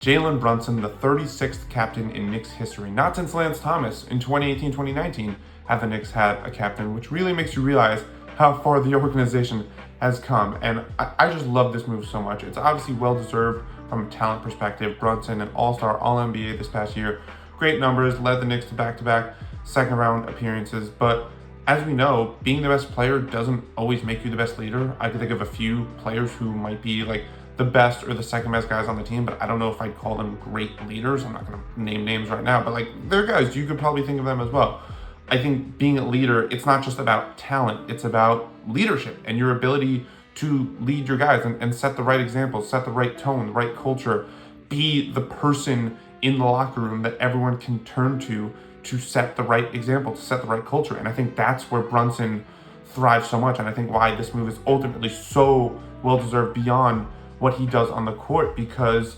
Jalen Brunson, the 36th captain in Knicks history. Not since Lance Thomas in 2018-2019 have the Knicks had a captain, which really makes you realize how far the organization has come. And I just love this move so much. It's obviously well-deserved from a talent perspective. Brunson, an all-star, all-NBA this past year. Great numbers, led the Knicks to back-to-back second-round appearances. But as we know, being the best player doesn't always make you the best leader. I can think of a few players who might be like the best or the second best guys on the team, but I don't know if I'd call them great leaders. I'm not going to name names right now, but like they're guys, you could probably think of them as well. I think being a leader, it's not just about talent, it's about leadership and your ability to lead your guys and set the right example, set the right tone, the right culture, be the person in the locker room that everyone can turn to set the right example, to set the right culture. And I think that's where Brunson thrives so much. And I think why this move is ultimately so well-deserved beyond what he does on the court, because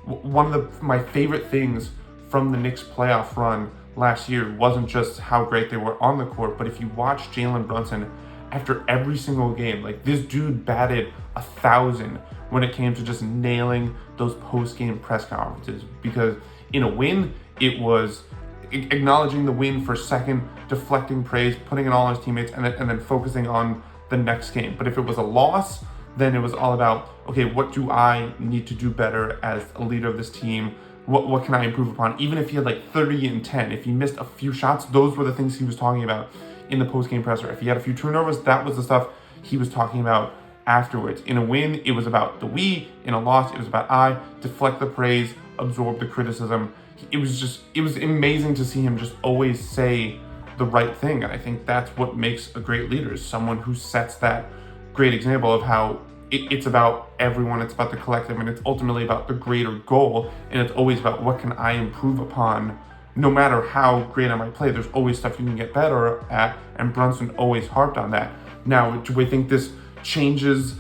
one of my favorite things from the Knicks playoff run last year wasn't just how great they were on the court, but if you watch Jalen Brunson after every single game, like this dude batted 1,000 when it came to just nailing those post-game press conferences, because in a win, it was acknowledging the win for a second, deflecting praise, putting it all on his teammates, and then focusing on the next game. But if it was a loss, then it was all about, okay, what do I need to do better as a leader of this team? What can I improve upon? Even if he had like 30 and 10, if he missed a few shots, those were the things he was talking about in the post-game presser. If he had a few turnovers, that was the stuff he was talking about afterwards. In a win, it was about the we. In a loss, it was about I. Deflect the praise, absorb the criticism. It was amazing to see him just always say the right thing. And I think that's what makes a great leader, is someone who sets that great example of how it's about everyone, it's about the collective, and it's ultimately about the greater goal. And it's always about what can I improve upon. No matter how great I might play, there's always stuff you can get better at, and Brunson always harped on that. Now, do we think this changes,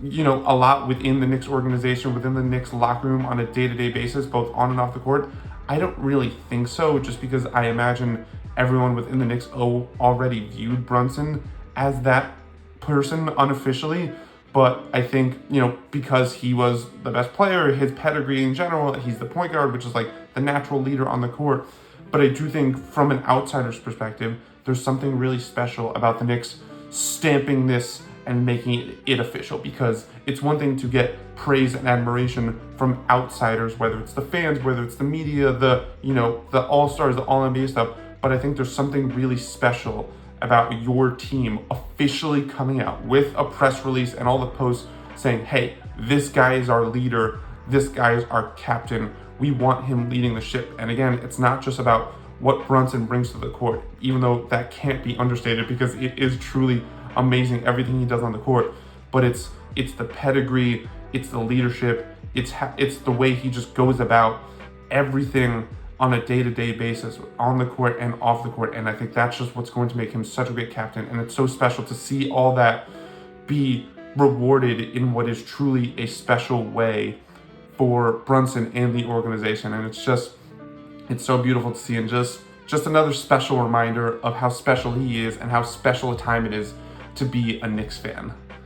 a lot within the Knicks organization, within the Knicks locker room on a day-to-day basis, both on and off the court? I don't really think so, just because I imagine everyone within the Knicks already viewed Brunson as that person unofficially. But I think, because he was the best player, his pedigree in general, he's the point guard, which is like the natural leader on the court. But I do think from an outsider's perspective, there's something really special about the Knicks stamping this and making it official, because it's one thing to get praise and admiration from outsiders, whether it's the fans, whether it's the media, the all-stars, the all-NBA stuff. But I think there's something really special about your team officially coming out with a press release and all the posts saying, hey, this guy is our leader, this guy is our captain, we want him leading the ship. And again, it's not just about what Brunson brings to the court, even though that can't be understated, because it is truly amazing everything he does on the court, but it's the pedigree, it's the leadership, it's the way he just goes about everything on a day-to-day basis, on the court and off the court. And I think that's just what's going to make him such a great captain. And it's so special to see all that be rewarded in what is truly a special way for Brunson and the organization. And it's so beautiful to see, and just another special reminder of how special he is and how special a time it is to be a Knicks fan.